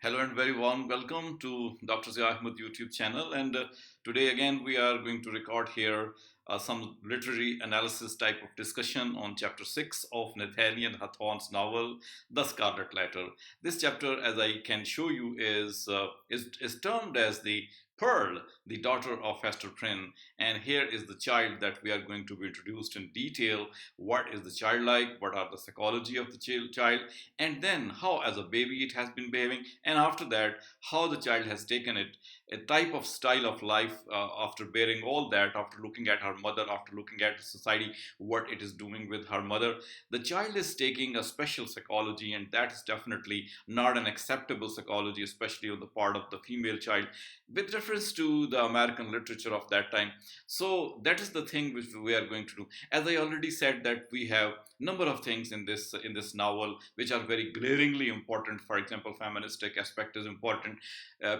Hello and very warm welcome to Dr. Zia Ahmed YouTube channel. And today again we are going to record here some literary analysis type of discussion on chapter 6 of Nathaniel Hawthorne's novel, The Scarlet Letter. This chapter, as I can show you, is termed as the Pearl, the daughter of Hester Prynne. And here is the child that we are going to be introduced in detail. What is the child like? What are the psychology of the child? And then how as a baby it has been behaving, and after that how the child has taken it, a type of style of life after bearing all that, after looking at her mother, after looking at society, what it is doing with her mother. The child is taking a special psychology, and that is definitely not an acceptable psychology, especially on the part of the female child, with reference to the American literature of that time. So that is the thing which we are going to do. As I already said, that we have number of things in this novel which are very glaringly important. For example, feministic aspect is important.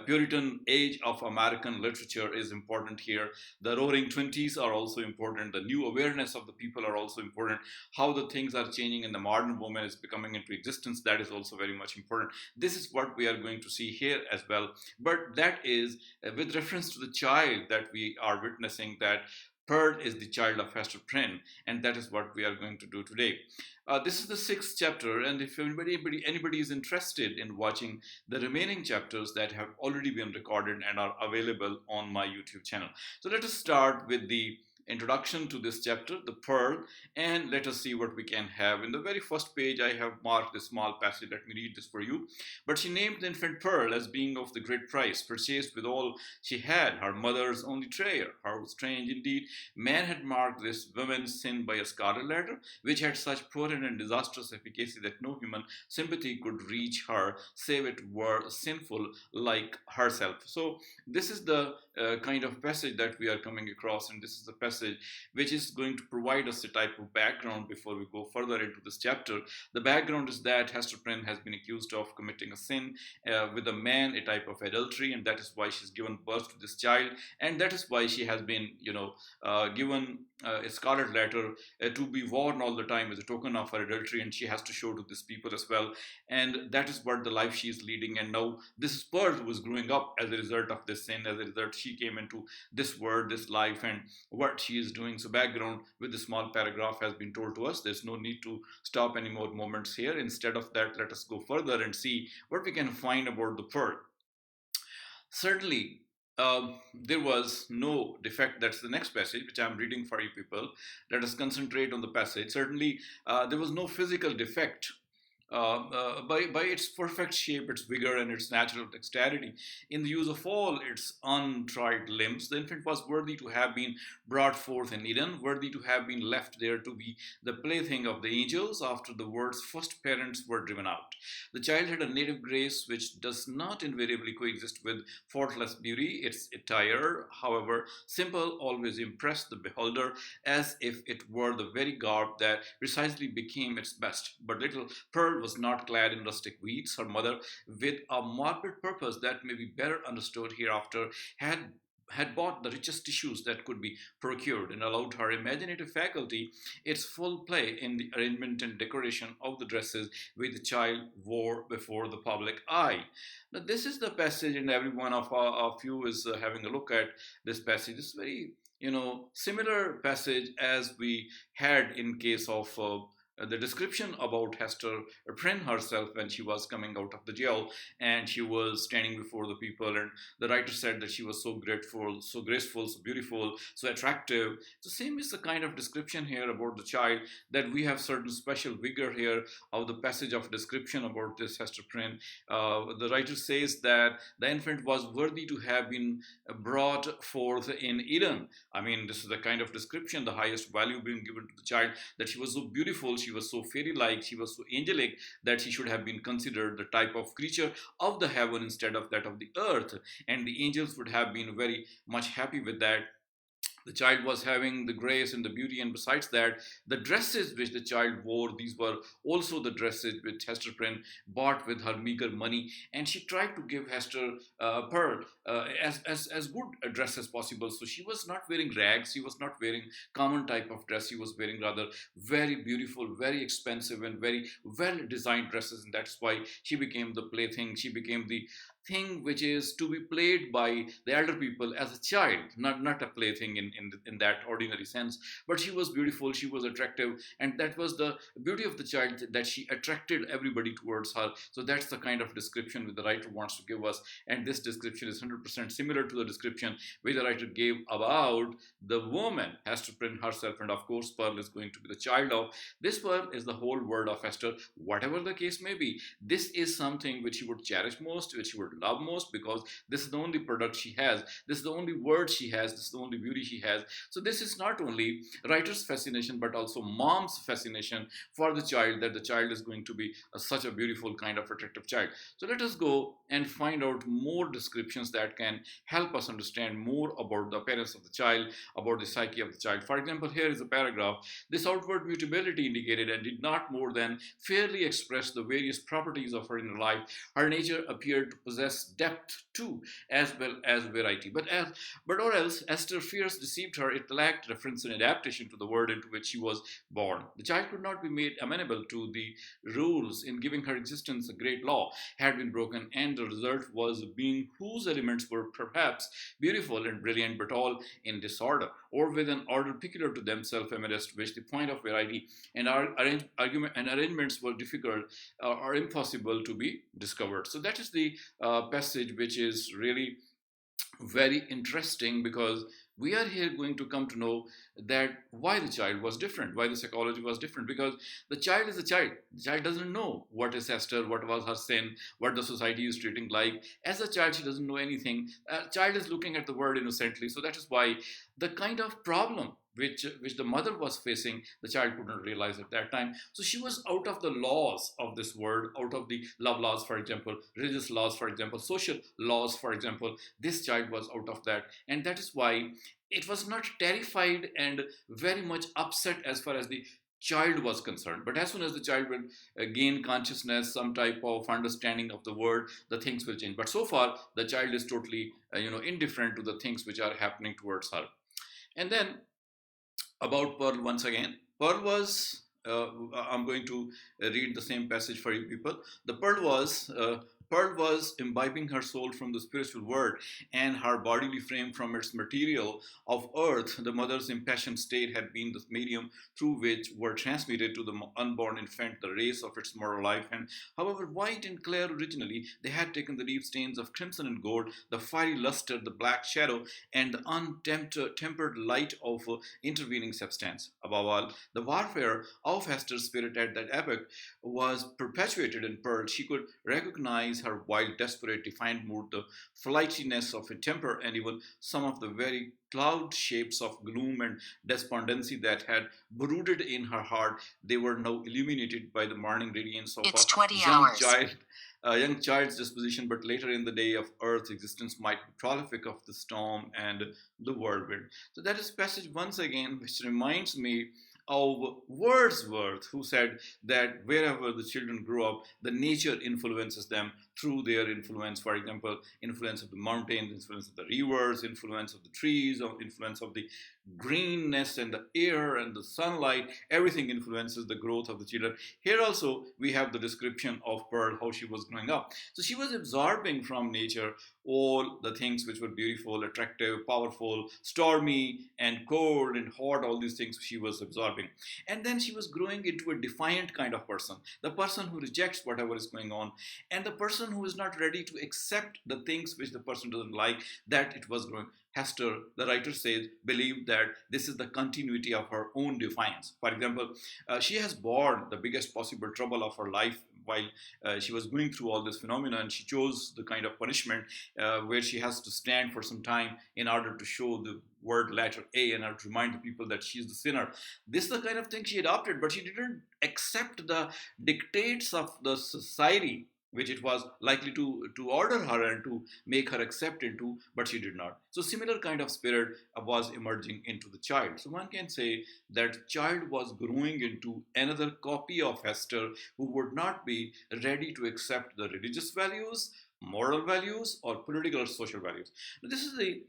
Puritan age of American literature is important here. The Roaring Twenties are also important. The new awareness of the people are also important. How the things are changing in the modern woman is becoming into existence, that is also very much important. This is what we are going to see here as well. But that is with reference to the child that we are witnessing, that Pearl is the child of Hester Prynne, and that is what we are going to do today. This is the sixth chapter, and if anybody is interested in watching the remaining chapters that have already been recorded and are available on my YouTube channel. So let us start with the introduction to this chapter, the Pearl, and let us see what we can have. In the very first page, I have marked a small passage. Let me read this for you. But she named the infant Pearl as being of the great price, purchased with all she had, her mother's only treasure. How strange indeed. Man had marked this woman's sin by a scarlet letter, which had such potent and disastrous efficacy that no human sympathy could reach her, save it were sinful like herself. So this is the kind of passage that we are coming across, and this is the passage which is going to provide us a type of background before we go further into this chapter. The background is that Hester Prynne has been accused of committing a sin with a man, a type of adultery, and that is why she's given birth to this child, and that is why she has been, given a scarlet letter to be worn all the time as a token of her adultery, and she has to show to these people as well. And that is what the life she is leading. And now this is Pearl who was growing up as a result of this sin. As a result, she came into this world, this life, and what she is doing. So background with the small paragraph has been told to us. There's no need to stop any more moments here. Instead of that, let us go further and see what we can find about the Pearl. Certainly, there was no defect. That's the next passage, which I'm reading for you people. Let us concentrate on the passage. Certainly, there was no physical defect by its perfect shape, its vigor, and its natural dexterity. In the use of all its untried limbs, the infant was worthy to have been brought forth in Eden, worthy to have been left there to be the plaything of the angels after the world's first parents were driven out. The child had a native grace which does not invariably coexist with faultless beauty. Its attire, however simple, always impressed the beholder as if it were the very garb that precisely became its best. But little Pearl was not clad in rustic weeds. Her mother, with a morbid purpose that may be better understood hereafter, had bought the richest tissues that could be procured and allowed her imaginative faculty its full play in the arrangement and decoration of the dresses which the child wore before the public eye. Now, this is the passage, and every one of you is having a look at this passage. This very, similar passage as we had in case of the description about Hester Prynne herself when she was coming out of the jail and she was standing before the people, and the writer said that she was so grateful, so graceful, so beautiful, so attractive. The same is the kind of description here about the child, that we have certain special vigor here of the passage of description about this Hester Prynne. The writer says that the infant was worthy to have been brought forth in Eden. I mean, this is the kind of description, the highest value being given to the child, that she was so beautiful, she was so fairy-like, she was so angelic, that she should have been considered the type of creature of the heaven instead of that of the earth. And the angels would have been very much happy with that. The child was having the grace and the beauty, and besides that, the dresses which the child wore, these were also the dresses which Hester Prynne bought with her meager money, and she tried to give Hester Pearl as good a dress as possible. So she was not wearing rags, she was not wearing common type of dress, she was wearing rather very beautiful, very expensive, and very well designed dresses, and that's why she became the plaything, she became the thing which is to be played by the elder people as a child, not a plaything in that ordinary sense. But she was beautiful, she was attractive, and that was the beauty of the child, that she attracted everybody towards her. So that's the kind of description which the writer wants to give us, and this description is 100% similar to the description which the writer gave about the woman Hester Prynne herself. And of course, Pearl is going to be the child of this. Pearl is the whole world of Hester, whatever the case may be. This is something which she would cherish most, which she would love most, because this is the only product she has, this is the only word she has, this is the only beauty she has. So this is not only writer's fascination but also mom's fascination for the child, that the child is going to be such a beautiful kind of attractive child. So let us go and find out more descriptions that can help us understand more about the appearance of the child, about the psyche of the child. For example, here is a paragraph: this outward mutability indicated and did not more than fairly express the various properties of her inner life. Her nature appeared to possess depth too, as well as variety. But or else Esther fears deceived her. It lacked reference and adaptation to the world into which she was born. The child could not be made amenable to the rules in giving her existence. A great law had been broken, and the result was being whose elements were perhaps beautiful and brilliant, but all in disorder, or with an order peculiar to themselves, amidst which the point of variety and argument and arrangements were difficult or impossible to be discovered. So that is the passage which is really very interesting, because we are here going to come to know that why the child was different, why the psychology was different, because the child is a child. The child doesn't know what is Esther, what was her sin, what the society is treating like. As a child, she doesn't know anything. A child is looking at the world innocently. So that is why the kind of problem which the mother was facing, the child could not realize at that time. So she was out of the laws of this world, out of the love laws, for example, religious laws, for example, social laws, for example. This child was out of that, and that is why it was not terrified and very much upset as far as the child was concerned. But as soon as the child will gain consciousness, some type of understanding of the world, the things will change. But so far, the child is totally indifferent to the things which are happening towards her. And then about Pearl once again. Pearl was, I'm going to read the same passage for you people. Pearl was imbibing her soul from the spiritual world, and her bodily frame from its material of earth. The mother's impassioned state had been the medium through which were transmitted to the unborn infant the rays of its moral life. And however white and clear originally, they had taken the deep stains of crimson and gold, the fiery luster, the black shadow, and the untempered light of intervening substance. Above all, the warfare of Hester's spirit at that epoch was perpetuated in Pearl. She could recognize her wild, desperate, defiant mood, the flightiness of her temper, and even some of the very cloud shapes of gloom and despondency that had brooded in her heart. They were now illuminated by the morning radiance of a young child's disposition, but later in the day of earth's existence might be prolific of the storm and the whirlwind. So that is passage once again, which reminds me of Wordsworth, who said that wherever the children grow up, the nature influences them through their influence. For example, influence of the mountains, influence of the rivers, influence of the trees, or influence of the greenness and the air and the sunlight. Everything influences the growth of the children. Here also we have the description of Pearl, how she was growing up. So she was absorbing from nature all the things which were beautiful, attractive, powerful, stormy and cold and hot, all these things she was absorbing. And then she was growing into a defiant kind of person, the person who rejects whatever is going on, and the person who is not ready to accept the things which the person doesn't like, that it was growing. Hester, the writer says, believed that this is the continuity of her own defiance. For example, she has borne the biggest possible trouble of her life while she was going through all this phenomena, and she chose the kind of punishment where she has to stand for some time in order to show the word letter A and to remind the people that she's the sinner. This is the kind of thing she adopted, but she didn't accept the dictates of the society which it was likely to order her and to make her accept into, but she did not. So similar kind of spirit was emerging into the child. So one can say that child was growing into another copy of Hester, who would not be ready to accept the religious values, moral values, or political or social values. Now, this is the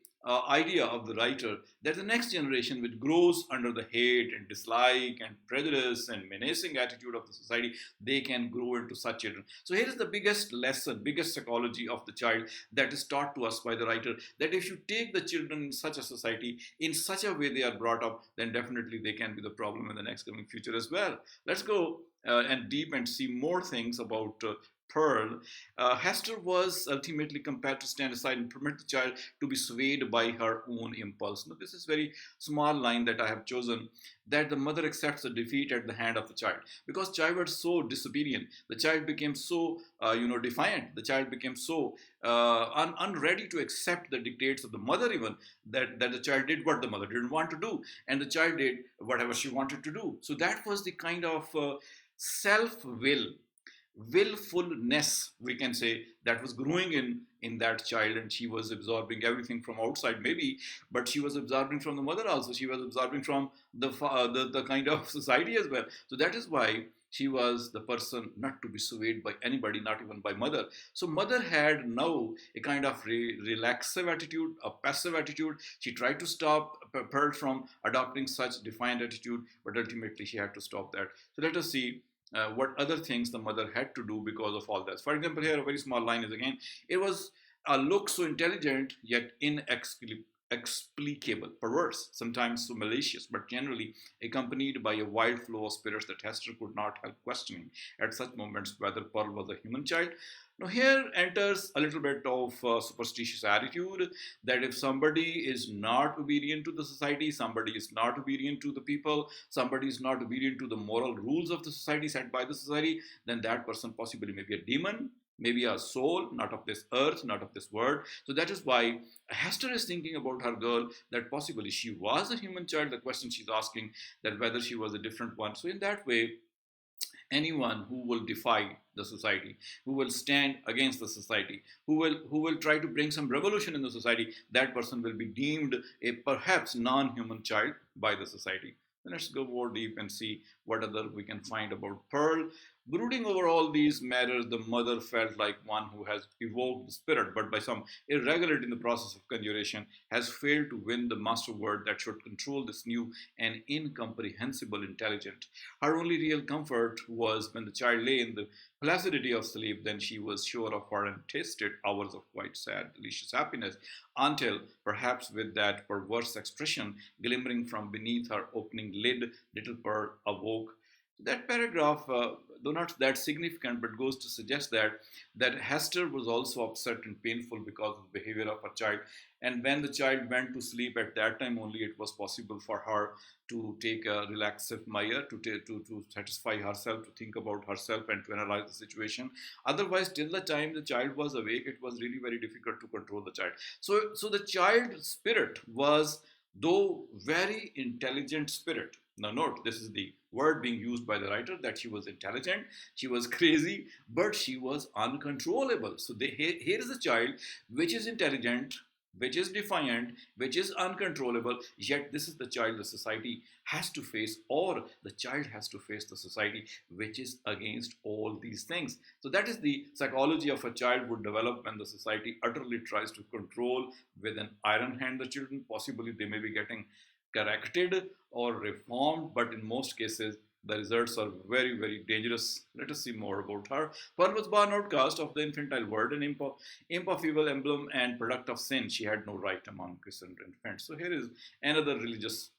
idea of the writer, that the next generation, which grows under the hate and dislike and prejudice and menacing attitude of the society, they can grow into such children. So here is the biggest lesson, biggest psychology of the child that is taught to us by the writer, that if you take the children in such a society, in such a way they are brought up, then definitely they can be the problem in the next coming future as well. Let's go and deep and see more things about Pearl. Hester was ultimately compelled to stand aside and permit the child to be swayed by her own impulse. Now, this is very small line that I have chosen, that the mother accepts the defeat at the hand of the child, because child was so disobedient. The child became so defiant. The child became so unready to accept the dictates of the mother, even that the child did what the mother didn't want to do, and the child did whatever she wanted to do. So that was the kind of self will, willfulness, we can say, that was growing in that child, and she was absorbing everything from outside maybe, but she was absorbing from the mother also. She was absorbing from the kind of society as well. So that is why she was the person not to be swayed by anybody, not even by mother. So mother had now a kind of relaxive attitude, a passive attitude. She tried to stop Pearl from adopting such defiant attitude, but ultimately she had to stop that. So let us see what other things the mother had to do because of all this. For example, here a very small line is again, it was a look so intelligent yet inexplicable, perverse, sometimes so malicious, but generally accompanied by a wild flow of spirits that Hester could not help questioning at such moments whether Pearl was a human child. Now, here enters a little bit of superstitious attitude, that if somebody is not obedient to the society, somebody is not obedient to the people, somebody is not obedient to the moral rules of the society set by the society, then that person possibly may be a demon, maybe a soul, not of this earth, not of this world. So that is why Hester is thinking about her girl, that possibly she was a human child. The question she's asking, that whether she was a different one. So in that way, anyone who will defy the society, who will stand against the society, who will try to bring some revolution in the society, that person will be deemed a perhaps non-human child by the society. Then let's go more deep and see what other we can find about Pearl. Brooding over all these matters, the mother felt like one who has evoked the spirit, but by some irregularity in the process of conjuration, has failed to win the master word that should control this new and incomprehensible intelligence. Her only real comfort was when the child lay in the placidity of sleep, then she was sure of her and tasted hours of quite sad, delicious happiness, until, perhaps with that perverse expression glimmering from beneath her opening lid, little Pearl awoke. That paragraph, though not that significant, but goes to suggest that Hester was also upset and painful because of the behavior of her child. And when the child went to sleep, at that time only it was possible for her to take a relaxive measure, to satisfy herself, to think about herself and to analyze the situation. Otherwise, till the time the child was awake, it was really very difficult to control the child. So the child spirit was, though very intelligent spirit. Now note, this is the word being used by the writer, that she was intelligent, she was crazy, but she was uncontrollable. So here is a child which is intelligent, which is defiant, which is uncontrollable, yet this is the child the society has to face, or the child has to face the society which is against all these things. So that is the psychology of a child would develop when the society utterly tries to control with an iron hand the children. Possibly they may be getting corrected or reformed, but in most cases the results are very, very dangerous. Let us see more about her. Pearl was born outcast of the infantile world, an imp of evil, emblem and product of sin. She had no right among Christian infants. So here is another religious,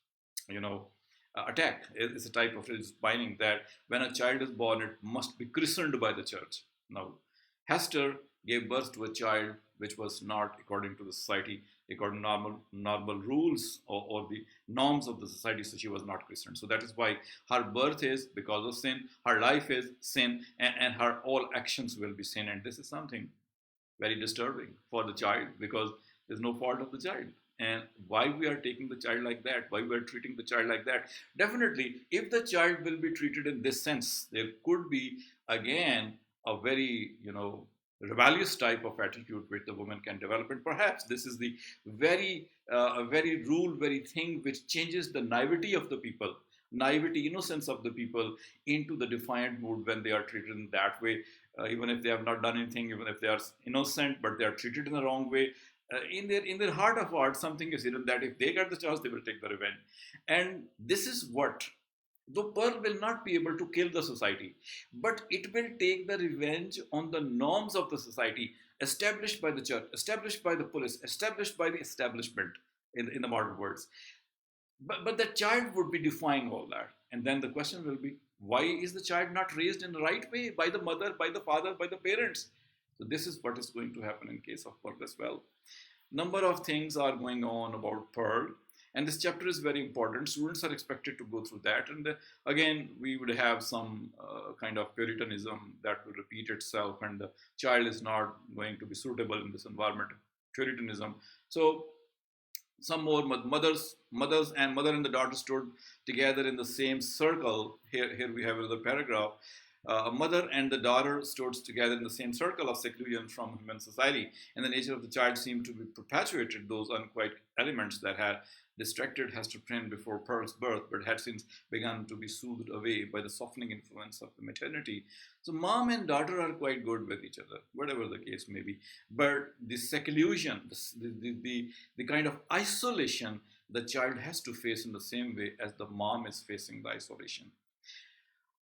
attack. It's a type of religious binding, that when a child is born, it must be christened by the church. Now, Hester gave birth to a child which was not according to the society, according to normal rules or the norms of the society. So she was not Christian. So that is why her birth is because of sin, her life is sin, and her all actions will be sin. And this is something very disturbing for the child, because there's no fault of the child. And why we are taking the child like that, why we are treating the child like that. Definitely, if the child will be treated in this sense, there could be again a very, rebellious type of attitude which the woman can develop. And perhaps this is the very rule, very thing which changes the naivety of the people, naivety, innocence of the people into the defiant mood when they are treated in that way, even if they have not done anything, even if they are innocent, but they are treated in the wrong way. In their heart of hearts, something is hidden that if they get the chance, they will take the revenge. And this is what, though Pearl will not be able to kill the society, but it will take the revenge on the norms of the society established by the church, established by the police, established by the establishment in the modern words. But the child would be defying all that. And then the question will be, why is the child not raised in the right way by the mother, by the father, by the parents? So this is what is going to happen in case of Pearl as well. Number of things are going on about Pearl, and this chapter is very important. Students are expected to go through that, and again we would have some kind of puritanism that will repeat itself, and the child is not going to be suitable in this environment of puritanism. So some more mothers and mother and the daughter stood together in the same circle. Here we have another paragraph. A mother and the daughter stood together in the same circle of seclusion from human society, and the nature of the child seemed to be perpetuated those unquiet elements that had distracted Hester Prynne before Pearl's birth, but had since begun to be soothed away by the softening influence of the maternity. So, mom and daughter are quite good with each other, whatever the case may be. But the seclusion, the kind of isolation the child has to face in the same way as the mom is facing the isolation.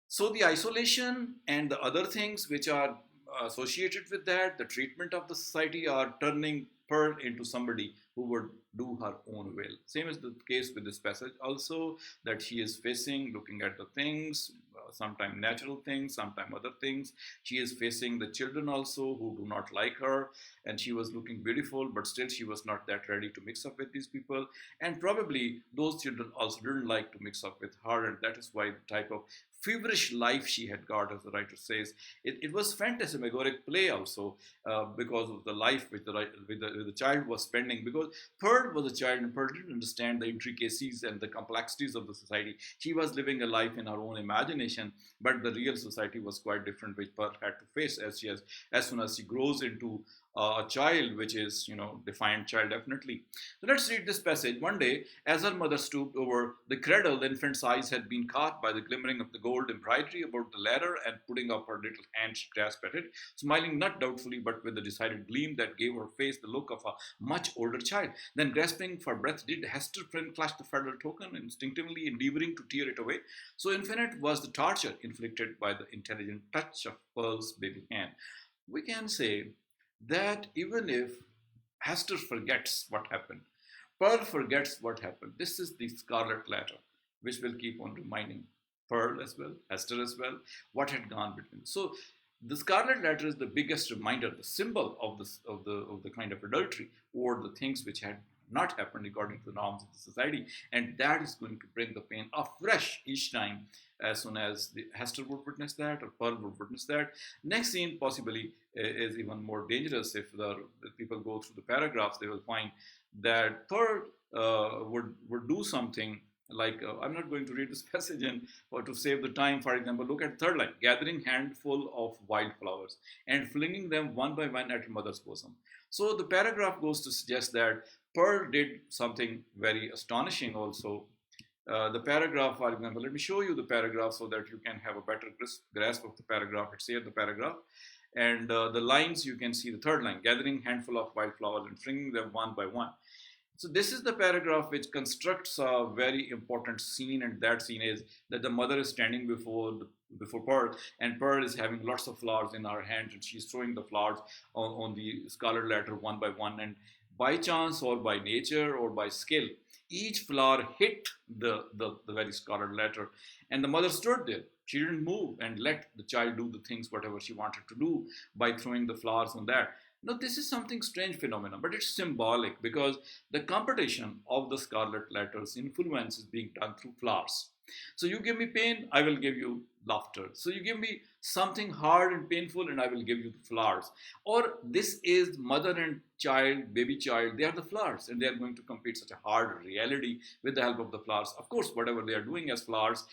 So the isolation and the other things which are associated with that, the treatment of the society, are turning Pearl into somebody who would do her own will. Same is the case with this passage also, that she is facing, looking at the things, sometimes natural things, sometimes other things. She is facing the children also who do not like her, and she was looking beautiful, but still she was not that ready to mix up with these people. And probably those children also didn't like to mix up with her, and that is why the type of feverish life she had got, as the writer says, it was phantasmagoric play also, because of the life which the child was spending. Because Pearl was a child, and Pearl didn't understand the intricacies and the complexities of the society. She was living a life in her own imagination, but the real society was quite different, which Pearl had to face as soon as she grows into a child, which is, defiant child, definitely. So let's read this passage. One day, as her mother stooped over the cradle, the infant's eyes had been caught by the glimmering of the gold embroidery about the ladder, and putting up her little hand, she grasped at it, smiling not doubtfully, but with a decided gleam that gave her face the look of a much older child. Then, grasping for breath, did Hester Prynne clutch the federal token, instinctively endeavoring to tear it away. So infinite was the torture inflicted by the intelligent touch of Pearl's baby hand. We can say that even if Hester forgets what happened, Pearl forgets what happened. This is the Scarlet Letter, which will keep on reminding Pearl as well, Hester as well, what had gone between. So the Scarlet Letter is the biggest reminder, the symbol of the kind of adultery or the things which had not happened according to the norms of the society, and that is going to bring the pain afresh each time, as soon as Hester would witness that or Pearl would witness that. Next scene possibly is even more dangerous. If people go through the paragraphs, they will find that Pearl would do something like, I'm not going to read this passage, and or to save the time, for example, look at third line: gathering handful of wildflowers and flinging them one by one at her mother's bosom. So the paragraph goes to suggest that Pearl did something very astonishing also. The paragraph, for example, let me show you the paragraph so that you can have a better grasp of the paragraph. It's here, the paragraph. And the lines, you can see the third line: gathering handful of wildflowers and flinging them one by one. So this is the paragraph which constructs a very important scene, and that scene is that the mother is standing before Pearl, and Pearl is having lots of flowers in her hand, and she's throwing the flowers on the Scarlet Letter one by one, and by chance or by nature or by skill, each flower hit the very Scarlet Letter, and the mother stood there. She didn't move and let the child do the things whatever she wanted to do by throwing the flowers on that. Now, this is something strange phenomenon, but it's symbolic because the competition of the Scarlet Letter's influence is being done through flowers. So you give me pain, I will give you laughter. So you give me something hard and painful, and I will give you the flowers. Or this is mother and child, baby child, they are the flowers, and they are going to compete such a hard reality with the help of the flowers. Of course, whatever they are doing as flowers,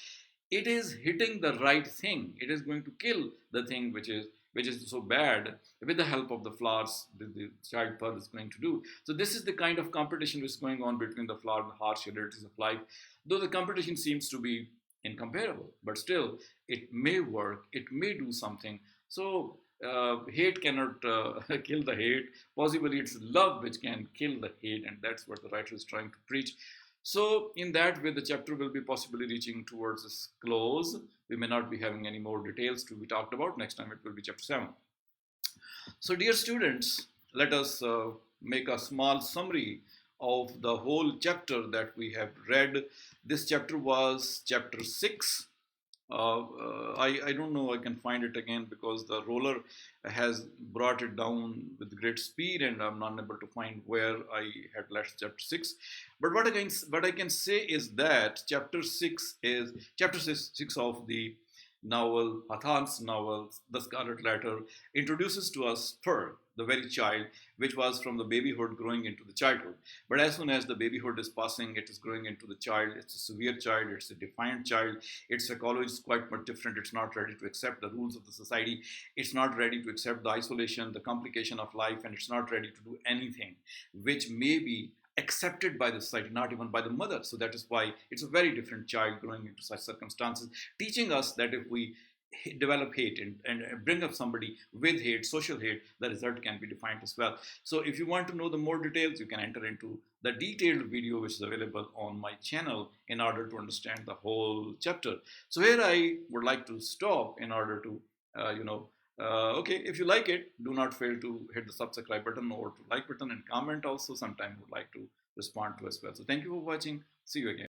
it is hitting the right thing. It is going to kill the thing which is which is so bad, with the help of the flowers the child pearl is going to do. So this is the kind of competition which is going on between the flower and the harsh realities of life, though the competition seems to be incomparable, but still it may work, it may do something. So hate cannot kill the hate. Possibly it's love which can kill the hate, and that's what the writer is trying to preach. So in that way, the chapter will be possibly reaching towards its close. We may not be having any more details to be talked about. Next time it will be chapter 7. So dear students, let us make a small summary of the whole chapter that we have read. This chapter was chapter 6. I don't know, I can find it again because the roller has brought it down with great speed and I'm not able to find where I had left chapter 6. But what I can say is that chapter 6 of the novel, Hawthorne's novel, The Scarlet Letter, introduces to us Pearl, the very child, which was from the babyhood growing into the childhood. But as soon as the babyhood is passing, it is growing into the child. It's a severe child, it's a defiant child. Its psychology is quite much different. It's not ready to accept the rules of the society. It's not ready to accept the isolation, the complication of life, and it's not ready to do anything which may be accepted by the society, not even by the mother. So that is why it's a very different child growing into such circumstances, teaching us that if we develop hate and bring up somebody with hate, social hate, the result can be defined as well. So if you want to know the more details, you can enter into the detailed video which is available on my channel in order to understand the whole chapter. So here I would like to stop in order to, okay, if you like it, do not fail to hit the subscribe button or to like button and comment also. Sometime would like to respond to as well. So thank you for watching. See you again.